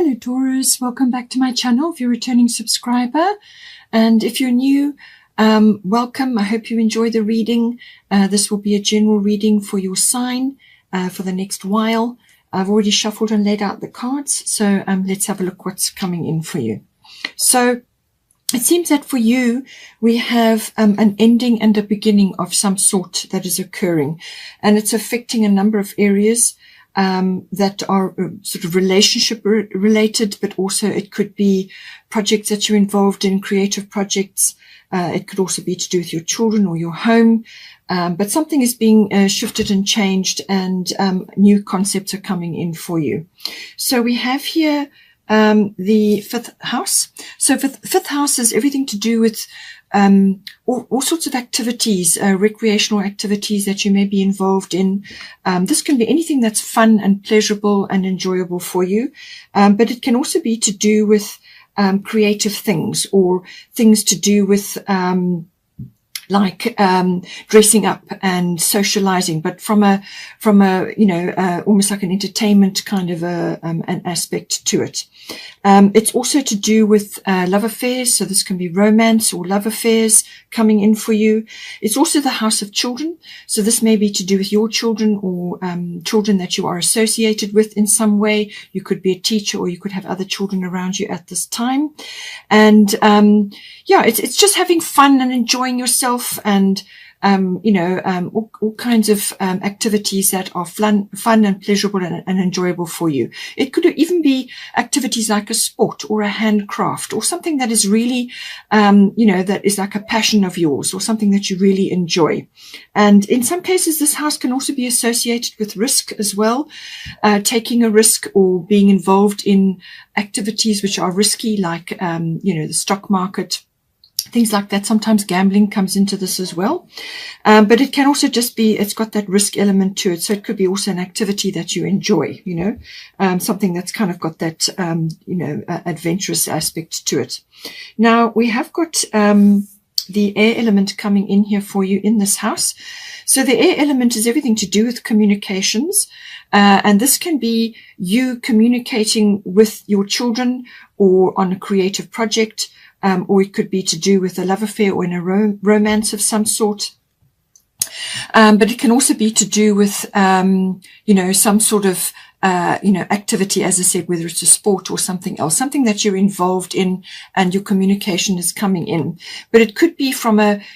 Hello Taurus, welcome back to my channel if you're a returning subscriber, and if you're new, welcome. I hope you enjoy the reading. This will be a general reading for your sign for the next while. I've already shuffled and laid out the cards, so let's have a look what's coming in for you. So it seems that for you we have an ending and a beginning of some sort that is occurring, and it's affecting a number of areas that are sort of relationship related, but also it could be projects that you're involved in, creative projects. It could also be to do with your children or your home, but something is being shifted and changed, and new concepts are coming in for you. So we have here the fifth house. So fifth house is everything to do with all sorts of activities, recreational activities that you may be involved in. This can be anything that's fun and pleasurable and enjoyable for you, but it can also be to do with creative things, or things to do with like dressing up and socializing, but from a almost like an entertainment kind of an aspect to it. It's also to do with love affairs, so this can be romance or love affairs coming in for you. It's also the house of children, so this may be to do with your children or children that you are associated with in some way. You could be a teacher, or you could have other children around you at this time. And yeah, it's just having fun and enjoying yourself, and all kinds of activities that are fun and pleasurable and enjoyable for you. It could even be activities like a sport or a handcraft, or something that is really, that is like a passion of yours, or something that you really enjoy. And in some cases, this house can also be associated with risk as well, taking a risk or being involved in activities which are risky, like, the stock market, things like that. Sometimes gambling comes into this as well. But it can also just be, it's got that risk element to it. So it could be also an activity that you enjoy, something that's kind of got that, adventurous aspect to it. Now we have got, the air element coming in here for you in this house. So the air element is everything to do with communications. And this can be you communicating with your children, or on a creative project, or it could be to do with a love affair or in a romance of some sort. But it can also be to do with, some sort of, activity, as I said, whether it's a sport or something else, something that you're involved in and your communication is coming in. But it could be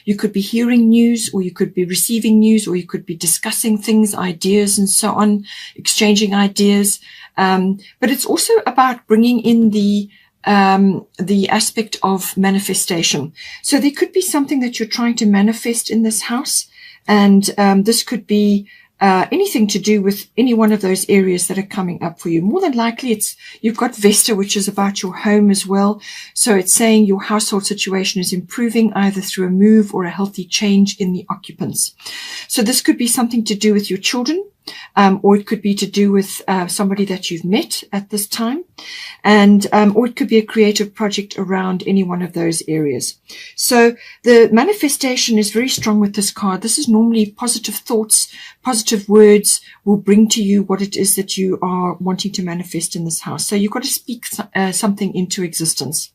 you could be hearing news, or you could be receiving news, or you could be discussing things, ideas and so on, exchanging ideas. But it's also about bringing in the aspect of manifestation. So there could be something that you're trying to manifest in this house, and this could be anything to do with any one of those areas that are coming up for you. More than likely, you've got Vesta, which is about your home as well. So it's saying your household situation is improving, either through a move or a healthy change in the occupants. So this could be something to do with your children, or it could be to do with somebody that you've met at this time, and or it could be a creative project around any one of those areas. So the manifestation is very strong with this card. This is normally positive thoughts, positive words will bring to you what it is that you are wanting to manifest in this house. So you've got to speak something into existence.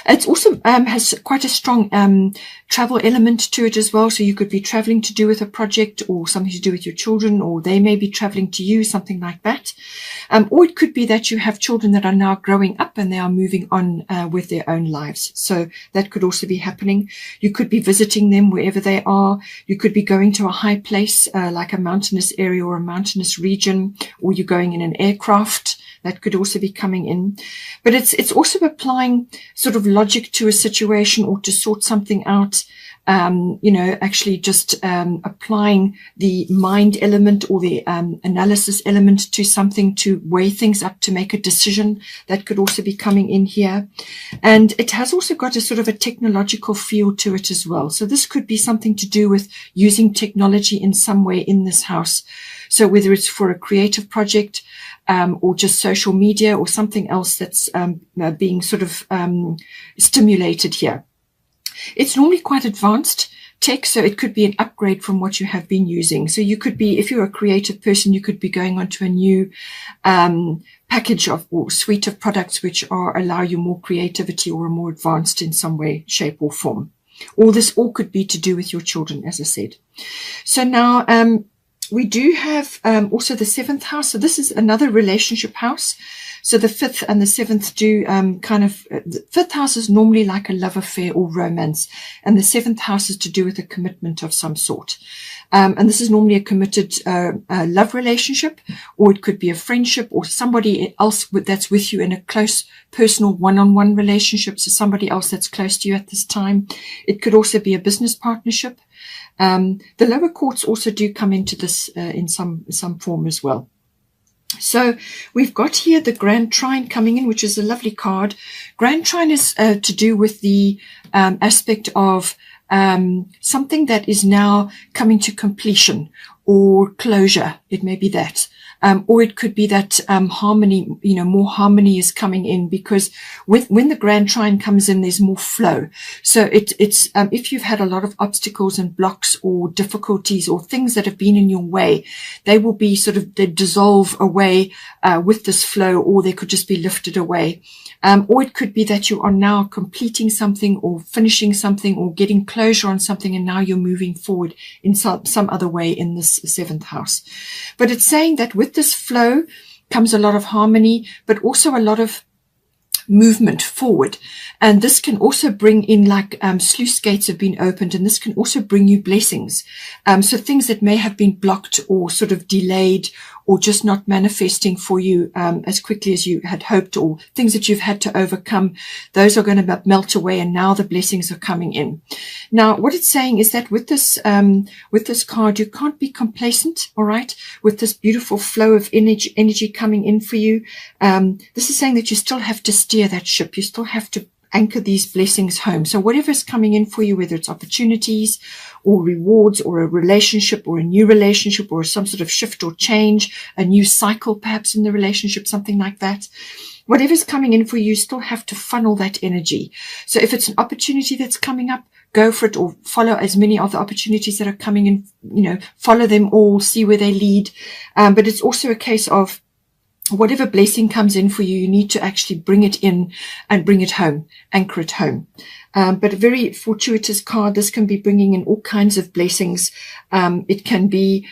It also has quite a strong travel element to it as well. So you could be traveling to do with a project, or something to do with your children, or they may be traveling to you, something like that. Or it could be that you have children that are now growing up and they are moving on with their own lives. So that could also be happening. You could be visiting them wherever they are. You could be going to a high place, like a mountainous area or a mountainous region, or you're going in an aircraft. That could also be coming in. But it's also applying sort of logic to a situation, or to sort something out, actually just applying the mind element, or the analysis element to something, to weigh things up, to make a decision. That could also be coming in here. And it has also got a sort of a technological feel to it as well. So this could be something to do with using technology in some way in this house. So whether it's for a creative project, or just social media, or something else that's being sort of stimulated here. It's normally quite advanced tech. So it could be an upgrade from what you have been using. So you could be, if you're a creative person, you could be going on to a new package of or suite of products which allow you more creativity or are more advanced in some way, shape or form. All this all could be to do with your children, as I said. So now we do have also the 7th house. So this is another relationship house. So the 5th and the 7th do the 5th house is normally like a love affair or romance. And the 7th house is to do with a commitment of some sort. And this is normally a committed love relationship, or it could be a friendship or somebody else that's with you in a close personal one-on-one relationship. So somebody else that's close to you at this time. It could also be a business partnership. The lower courts also do come into this in some form as well. So we've got here the Grand Trine coming in, which is a lovely card. Grand Trine is to do with the aspect of something that is now coming to completion or closure. It may be that. Or it could be that harmony, more harmony is coming in, because when the Grand Trine comes in, there's more flow. So it's if you've had a lot of obstacles and blocks or difficulties or things that have been in your way, they will be they dissolve away with this flow, or they could just be lifted away. Or it could be that you are now completing something or finishing something or getting closure on something, and now you're moving forward in some other way in this 7th house. But it's saying that with this flow comes a lot of harmony, but also a lot of movement forward. And this can also bring in sluice gates have been opened, and this can also bring you blessings. So things that may have been blocked or sort of delayed or just not manifesting for you as quickly as you had hoped, or things that you've had to overcome, those are going to melt away, and now the blessings are coming in. Now, what it's saying is that with this card, you can't be complacent, all right, with this beautiful flow of energy coming in for you. This is saying that you still have to steer that ship. You still have to anchor these blessings home. So whatever's coming in for you, whether it's opportunities or rewards or a relationship or a new relationship or some sort of shift or change, a new cycle perhaps in the relationship, something like that. Whatever's coming in for you, you still have to funnel that energy. So if it's an opportunity that's coming up, go for it, or follow as many of the opportunities that are coming in, follow them all, see where they lead. But it's also a case of whatever blessing comes in for you, you need to actually bring it in and bring it home, anchor it home. But a very fortuitous card. This can be bringing in all kinds of blessings. It can be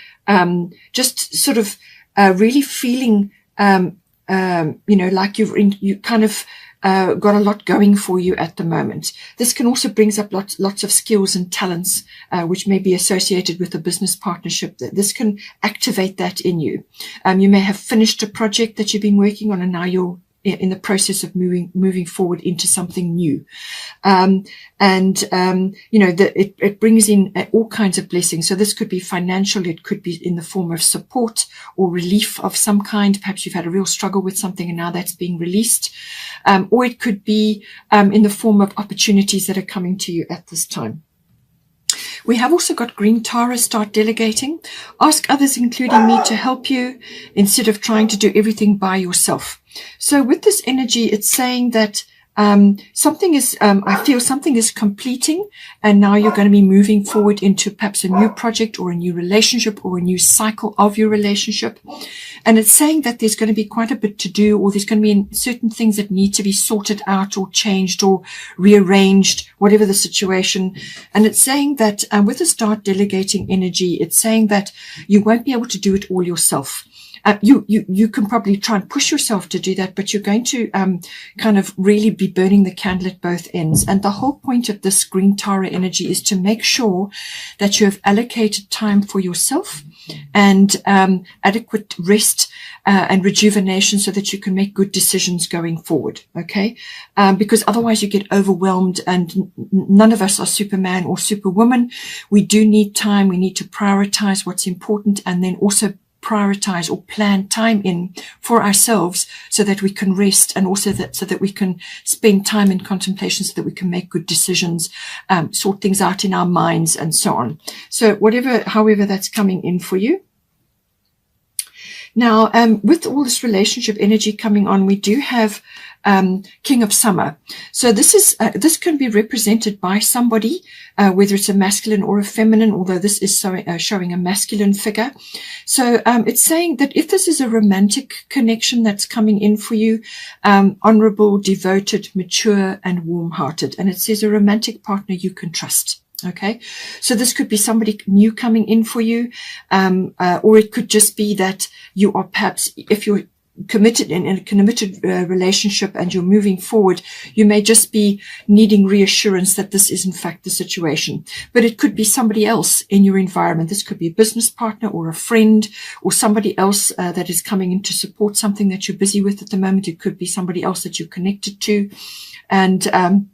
just sort of really feeling, like you kind of got a lot going for you at the moment. This can also brings up lots of skills and talents, which may be associated with a business partnership. This can activate that in you. You may have finished a project that you've been working on, and now you're in the process of moving forward into something new. It brings in all kinds of blessings. So this could be financial. It could be in the form of support or relief of some kind. Perhaps you've had a real struggle with something and now that's being released. Or it could be in the form of opportunities that are coming to you at this time. We have also got green Taurus. Start delegating. Ask others, including me, to help you instead of trying to do everything by yourself. So with this energy, it's saying that something is, I feel something is completing, and now you're going to be moving forward into perhaps a new project or a new relationship or a new cycle of your relationship. And it's saying that there's going to be quite a bit to do, or there's going to be certain things that need to be sorted out or changed or rearranged, whatever the situation. And it's saying that with the start delegating energy, it's saying that you won't be able to do it all yourself. You can probably try and push yourself to do that, but you're going to kind of really be burning the candle at both ends. And the whole point of this green Tara energy is to make sure that you have allocated time for yourself and adequate rest and rejuvenation so that you can make good decisions going forward, okay? Because otherwise you get overwhelmed, and none of us are Superman or Superwoman. We do need time. We need to prioritize what's important, and then also prioritize or plan time in for ourselves so that we can rest, and also so that we can spend time in contemplation so that we can make good decisions, sort things out in our minds and so on. So however that's coming in for you. Now, with all this relationship energy coming on, we do have King of Summer. So this can be represented by somebody, whether it's a masculine or a feminine, although this is showing a masculine figure. So it's saying that if this is a romantic connection that's coming in for you, honorable, devoted, mature, and warm-hearted. And it says a romantic partner you can trust. Okay, so this could be somebody new coming in for you, or it could just be that you are perhaps, if you're committed in a committed relationship and you're moving forward, you may just be needing reassurance that this is in fact the situation. But it could be somebody else in your environment. This could be a business partner or a friend or somebody else that is coming in to support something that you're busy with at the moment. It could be somebody else that you're connected to. And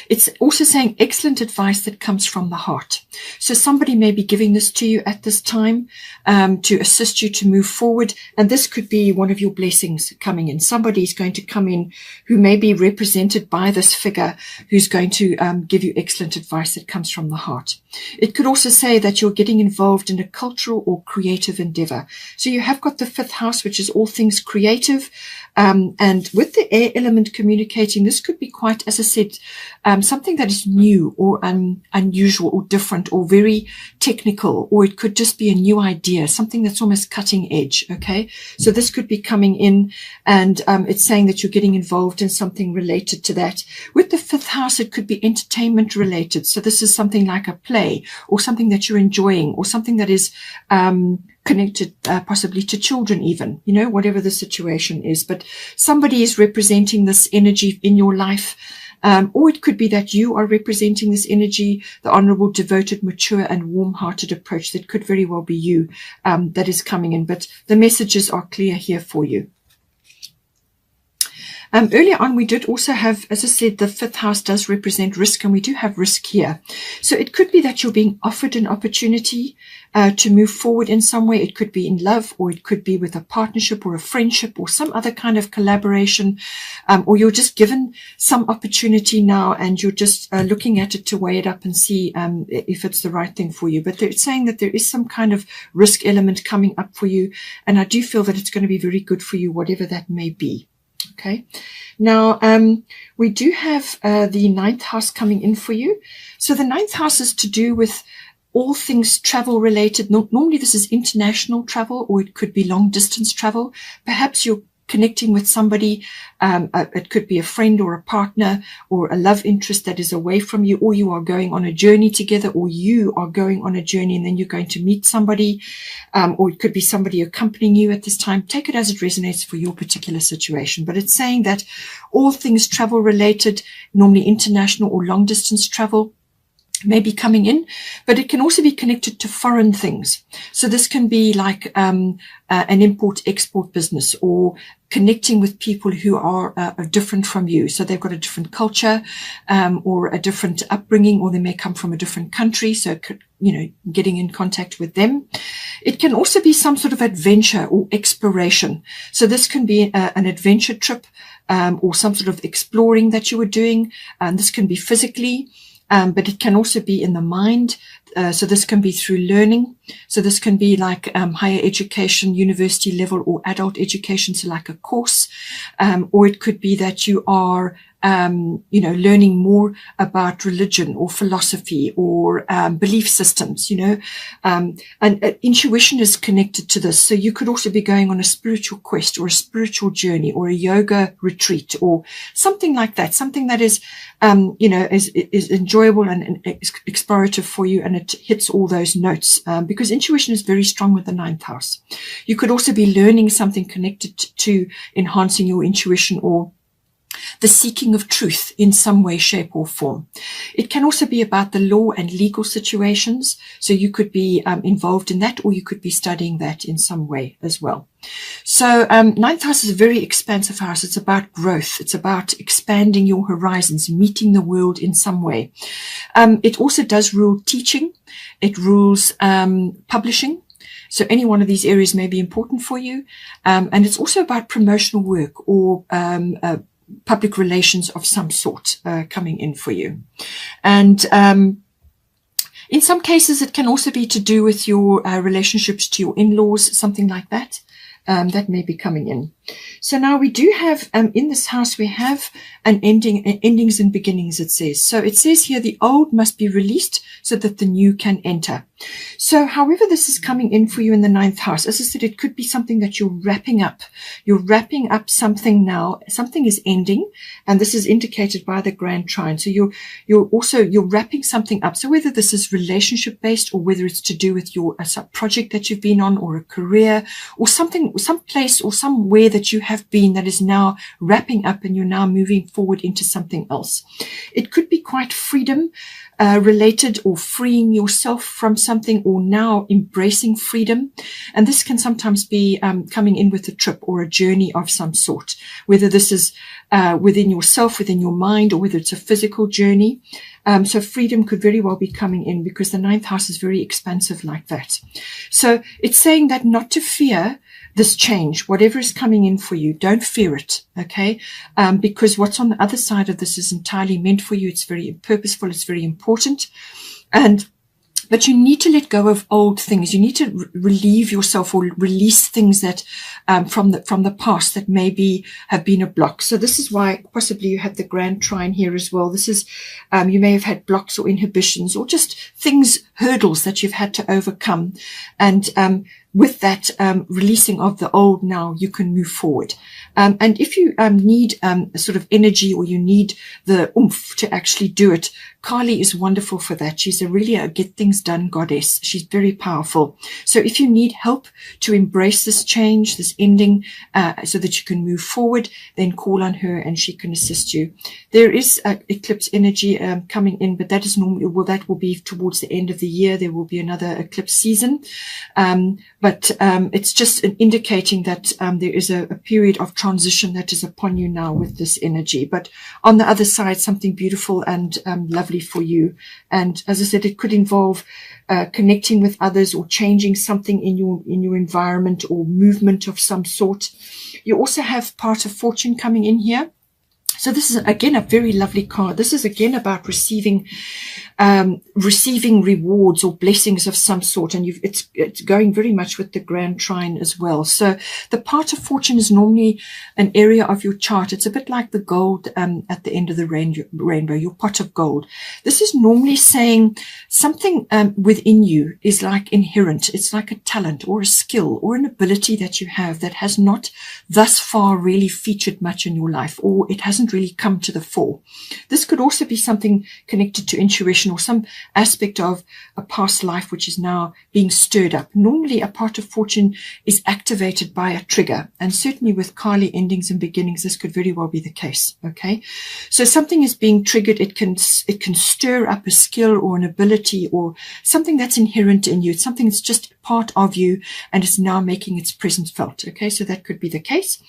it's also saying excellent advice that comes from the heart. So somebody may be giving this to you at this time to assist you to move forward. And this could be one of your blessings coming in. Somebody is going to come in who may be represented by this figure who's going to give you excellent advice that comes from the heart. It could also say that you're getting involved in a cultural or creative endeavor. So you have got the 5th house, which is all things creative. And with the air element communicating, this could be quite, as I said, something that is new or unusual or different or very technical, or it could just be a new idea, something that's almost cutting edge. Okay, so this could be coming in, and it's saying that you're getting involved in something related to that. With the 5th house, it could be entertainment related. So this is something like a play or something that you're enjoying or something that is connected possibly to children even, you know, whatever the situation is. But somebody is representing this energy in your life. Or it could be that you are representing this energy, the honorable, devoted, mature, and warm-hearted approach. That could very well be you that is coming in. But the messages are clear here for you. Earlier on, we did also have, as I said, the 5th house does represent risk, and we do have risk here. So it could be that you're being offered an opportunity to move forward in some way. It could be in love, or it could be with a partnership or a friendship or some other kind of collaboration, or you're just given some opportunity now and you're just looking at it to weigh it up and see if it's the right thing for you. But they're saying that there is some kind of risk element coming up for you, and I do feel that it's going to be very good for you, whatever that may be. Okay, now we do have the 9th house coming in for you. So the 9th house is to do with all things travel related. Normally this is international travel, or it could be long distance travel. Perhaps you're connecting with somebody. It could be a friend or a partner or a love interest that is away from you, or you are going on a journey together, or you are going on a journey and then you're going to meet somebody, or it could be somebody accompanying you at this time. Take it as it resonates for your particular situation. But it's saying that all things travel related, normally international or long distance travel, may be coming in, but it can also be connected to foreign things. So this can be like an import-export business, or connecting with people who are different from you. So they've got a different culture or a different upbringing, or they may come from a different country. So, you know, getting in contact with them. It can also be some sort of adventure or exploration. So this can be an adventure trip or some sort of exploring that you were doing. This can be physically. But it can also be in the mind. So this can be through learning. So this can be like higher education, university level, or adult education, so like a course. Or it could be that you are you know, learning more about religion or philosophy or belief systems, you know, and intuition is connected to this. So you could also be going on a spiritual quest or a spiritual journey or a yoga retreat or something like that, something that is, you know, is enjoyable and explorative for you, and it hits all those notes because intuition is very strong with the 9th house. You could also be learning something connected to enhancing your intuition or the seeking of truth in some way, shape, or form. It can also be about the law and legal situations. So you could be involved in that, or you could be studying that in some way as well. So 9th house is a very expansive house. It's about growth. It's about expanding your horizons, meeting the world in some way. It also does rule teaching. It rules publishing. So any one of these areas may be important for you. And it's also about promotional work or public relations of some sort coming in for you. And in some cases, it can also be to do with your relationships to your in-laws, something like that. that may be coming in. So now we do have, in this house, we have an endings and beginnings, it says. So it says here, the old must be released so that the new can enter. So however this is coming in for you in the 9th house, as I said, it could be something that you're wrapping up. You're wrapping up something now. Something is ending, and this is indicated by the Grand Trine. So you're wrapping something up. So whether this is relationship based, or whether it's to do with a project that you've been on, or a career, or something, some place or somewhere that you have been that is now wrapping up, and you're now moving forward into something else. It could be quite freedom related, or freeing yourself from something, or now embracing freedom. And this can sometimes be coming in with a trip or a journey of some sort, whether this is within yourself, within your mind, or whether it's a physical journey. So freedom could very well be coming in, because the 9th house is very expansive like that. So it's saying that not to fear this change, whatever is coming in for you, don't fear it, okay? Because what's on the other side of this is entirely meant for you. It's very purposeful. It's very important. But you need to let go of old things. You need to relieve yourself, or release things that from the past that maybe have been a block. So this is why possibly you have the Grand Trine here as well. This is you may have had blocks or inhibitions, or just things, hurdles that you've had to overcome. And with that releasing of the old, now you can move forward. And if you need a sort of energy, or you need the oomph to actually do it, Kali is wonderful for that. She's really a get things done goddess. She's very powerful. So if you need help to embrace this change, this ending, so that you can move forward, then call on her and she can assist you. There is eclipse energy coming in, but that is normally, well, that will be towards the end of the year. There will be another eclipse season. But it's just indicating that there is a period of transition that is upon you now with this energy. But on the other side, something beautiful and lovely for you. And as I said, it could involve connecting with others, or changing something in your environment, or movement of some sort. You also have part of fortune coming in here. So this is, again, a very lovely card. This is, again, about receiving rewards or blessings of some sort. And it's going very much with the Grand Trine as well. So the part of fortune is normally an area of your chart. It's a bit like the gold at the end of the rainbow, your pot of gold. This is normally saying something within you is like inherent. It's like a talent or a skill or an ability that you have that has not thus far really featured much in your life, or it hasn't really come to the fore. This could also be something connected to intuition, or some aspect of a past life which is now being stirred up. Normally a part of fortune is activated by a trigger, and certainly with Kali endings and beginnings, this could very well be the case. Okay, so something is being triggered. It can stir up a skill or an ability, or something that's inherent in you. It's something that's just part of you, and it's now making its presence felt. Okay, so that could be the case.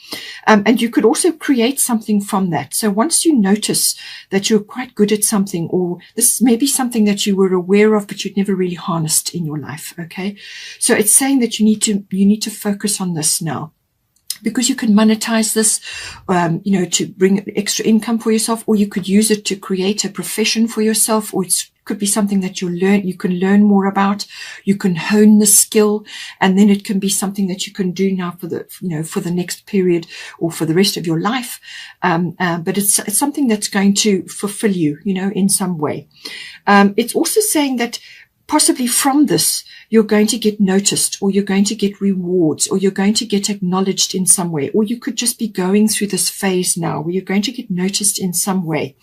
And you could also create something from that. So once you notice that you're quite good at something, or this may be something that you were aware of but you'd never really harnessed in your life. Okay, so it's saying that you need to focus on this now, because you can monetize this, to bring extra income for yourself, or you could use it to create a profession for yourself, or it could be something that you can learn more about. You can hone the skill, and then it can be something that you can do now for the next period, or for the rest of your life. But it's something that's going to fulfill you, in some way. It's also saying that possibly from this, you're going to get noticed, or you're going to get rewards, or you're going to get acknowledged in some way, or you could just be going through this phase now where you're going to get noticed in some way.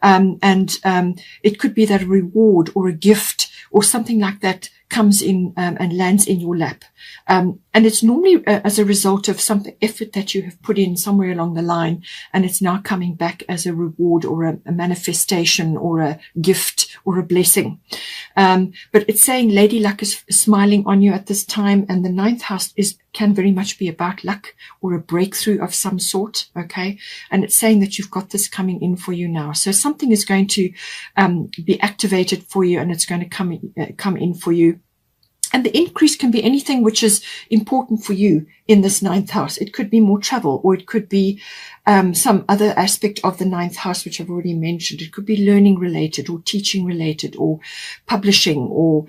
It could be that a reward or a gift or something like that comes in and lands in your lap. And it's normally as a result of some effort that you have put in somewhere along the line, and it's now coming back as a reward or a manifestation or a gift or a blessing. But it's saying Lady Luck is smiling on you at this time, and the 9th house can very much be about luck or a breakthrough of some sort. Okay, and it's saying that you've got this coming in for you now. So something is going to be activated for you, and it's going to come in for you. And the increase can be anything which is important for you in this ninth house. It could be more travel, or it could be some other aspect of the ninth house, which I've already mentioned. It could be learning related, or teaching related, or publishing, or,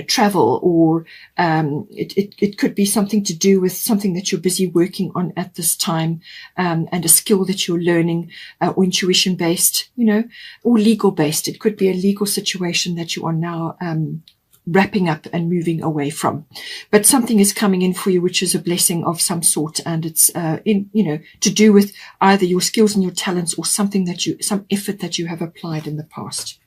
travel, or it could be something to do with something that you're busy working on at this time, and a skill that you're learning, or intuition based, or legal based. It could be a legal situation that you are now wrapping up and moving away from, but something is coming in for you which is a blessing of some sort, and it's to do with either your skills and your talents, or some effort that you have applied in the past.